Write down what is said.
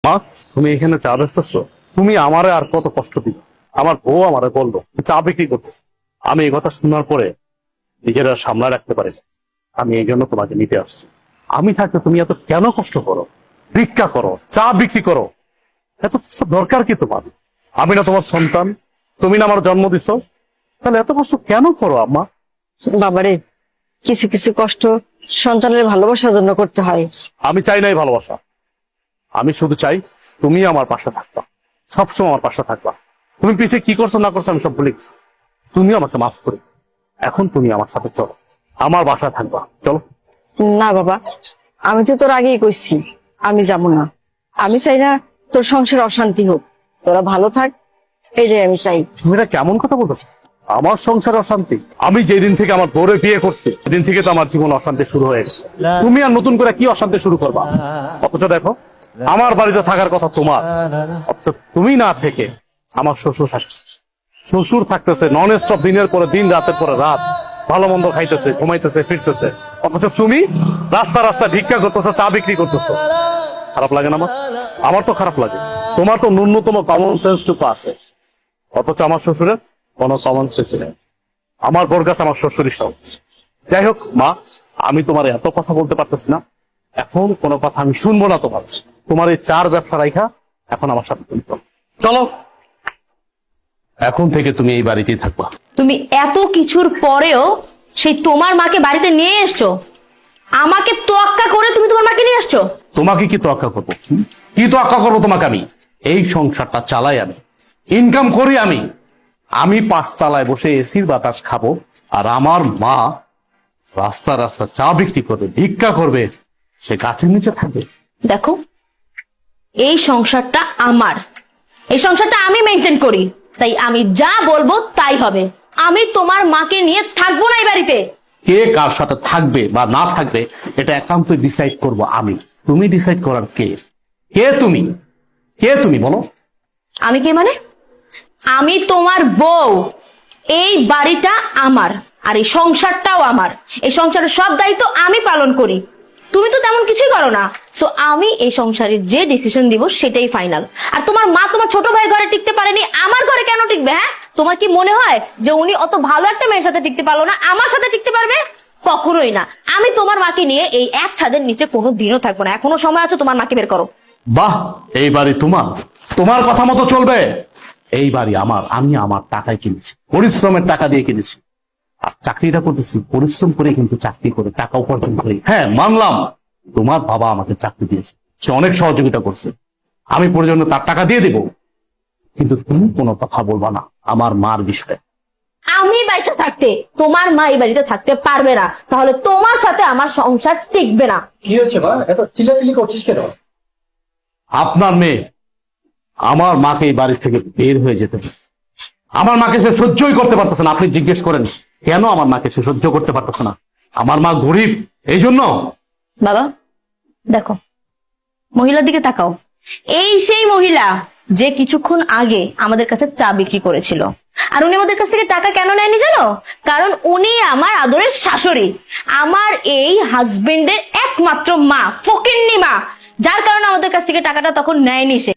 মা, তুমি এখানে চা বেচতেছো? তুমি আমারে আর কত কষ্ট দিবে? আমার বউ আমারে বললো চা বিক্রি করতেছে। আমি এই কথা শোনার পরে নিজেরা সামলায় রাখতে পারি না। আমি এই জন্য তোমাকে নিতে আসছি। আমি থাকতে তুমি এত কেন কষ্ট করো? ভিক্ষা করো, চা বিক্রি করো, এত কষ্ট দরকার কি তোমার? আমি না তোমার সন্তান? তুমি না আমার জন্ম দিছো? তাহলে এত কষ্ট কেন করো আম্মা? বাবারে, কিছু কিছু কষ্ট সন্তানের ভালোবাসার জন্য করতে হয়। আমি চাই নাই ভালোবাসা, আমি শুধু চাই তুমি আমার পাশে থাকবা, সবসময় আমার পাশে থাকবা। তুমি পিছিয়ে কি করছো না করছো আমি সব ভুলে গেছি। তুমি আমাকে মাফ করে এখন তুমি আমার সাথে চলো, আমার বাসায় থাকবা, চলো। না বাবা, আমি তো তোর আগেই কইছি আমি যাব না। আমি চাই না তোর সংসার অশান্তি হোক, তোরা ভালো থাক, এটাই আমি চাই। তুমি এটা কেমন কথা বলতেছো? আমার সংসার অশান্তি? আমি যেদিন থেকে আমার বউরে বিয়ে করছি সেদিন থেকে তো আমার জীবন অশান্তি শুরু হয়ে গেছে। তুমি আর নতুন করে কি অশান্তি শুরু করবা? অথচ দেখো, আমার বাড়িতে থাকার কথা তোমার, অথচ তুমি না থেকে আমার শ্বশুর থাকছে। শ্বশুর থাকতেছে নন স্টপ, দিনের পরে দিন, রাতের পরে রাত, ভালো মন্দ খাইতেছে, ঘুমাইতেছে, ফিরতেছে। অথচ তুমি রাস্তা রাস্তা ভিক্ষা করতেছো, চা বিক্রি করতেছো। খারাপ লাগে না আমার? আমার তো খারাপ লাগে। তোমার তো ন্যূনতম কমন সেন্স টুকু আছে, অথচ আমার শ্বশুরের কোনো কমন সেন্স নেই। আমার বোর কাছে আমার শ্বশুরই সব। যাই হোক মা, আমি তোমার এত কথা বলতে পারতেছি না, এখন কোনো কথা আমি শুনবো না তোমার। তোমার এই চার ব্যবসা রাইখা এখন আমার সাথে তুমি চলো। চলো, এখন থেকে তুমি এই বাড়িতেই থাকবা। তুমি এত কিছুর পরেও সেই তোমার মাকে বাড়িতে নিয়ে এসছো, আমাকে তোয়াক্কা করে তুমি তোমার মাকে নিয়ে আসছো। তোমাকে কি তোয়াক্কা করবো? কি তোয়াক্কা করবো তোমাকে? আমি এই সংসারটা চালাই, আমি ইনকাম করি, আমি পাঁচতলায় বসে এসির বাতাস খাবো, আর আমার মা রাস্তা রাস্তা চা বিক্রি করবে, ভিক্ষা করবে, সে গাছের নিচে থাকবে। দেখো, এই সংসারটা আমার, এই সংসারটা আমি মেনটেন করি, তাই আমি যা বলবো তাই হবে। আমি তোমার মাকে নিয়ে থাকবো না এই বাড়িতে। কে কার সাথে থাকবে বা না থাকবে এটা একান্তই ডিসাইড করব আমি। তুমি ডিসাইড করার কে? কে তুমি? কে তুমি বলো? আমি কে মানে? আমি তোমার বউ। এই বাড়িটা আমার, আর এই সংসারটাও আমার। এই সংসারের সব দায়িত্ব আমি পালন করি, তুমি তো তেমন কিছুই করো না। সো আমি এই সংসারে যে ডিসিশন দিব সেটাই ফাইনাল। আর তোমার মা তোমার ছোট ভাইয়ের ঘরে টিকতে পারেনি, আমার ঘরে কেন টিকবে? হ্যাঁ, তোমার কি মনে হয় যে উনি অত ভালো একটা মেয়ের সাথে টিকতে পারলো না, আমার সাথে টিকতে পারবে? কখনোই না। আমি তোমার মাকে নিয়ে এই এক ছাদের নিচে কোনো দিনও থাকবো না। এখনো সময় আছে, তোমার মাকে বের করো। বাহ, এই বাড়ি তোমার, তোমার কথা মতো চলবে। এই বাড়ি আমার, আমি আমার টাকায় কিনেছি, পরিশ্রমের টাকা দিয়ে কিনেছি। আর চাকরিটা করতেছি পরিশ্রম করে, কিন্তু চাকরি করে টাকা উপার্জন করি। হ্যাঁ মানলাম, তোমার বাবা আমাকে চাকরি দিয়েছে, সে অনেক সহযোগিতা করছে, আমি প্রয়োজনে তার টাকা দিয়ে দেব। কিন্তু তুমি কোনো কথা বলবা না আমার মার বিষয়ে। আমি বাইচা থাকতে তোমার মা এই বাড়িতে থাকতে পারবে না, তাহলে তোমার সাথে আমার সংসার টিকবে না। কি হয়েছে মা, এত চিল্লাচিল্লি করছিস কেন? আপনার মেয়ে আমার মাকে এই বাড়ি থেকে বের হয়ে যেতে বলছে। আমার মাকে সে সহ্যই করতে পারতেছে না। আপনি জিজ্ঞেস করেন কেন আমার মাকে সে সহ্য করতে পারতেছে না? আমার মা গরিব, এই জন্য। বাবা দেখো, মহিলার দিকে তাকাও। এই সেই মহিলা যে কিছুক্ষণ আগে আমাদের কাছে চা বিক্রি করেছিল। আর উনি আমাদের কাছ থেকে টাকা কেন নেয়নি জানো? কারণ উনি আমার আদরের শাশুড়ি, আমার এই হাজবেন্ডের একমাত্র মা, ফকিন্নি মা, যার কারণে আমাদের কাছ থেকে টাকাটা তখন নেয়নি সে।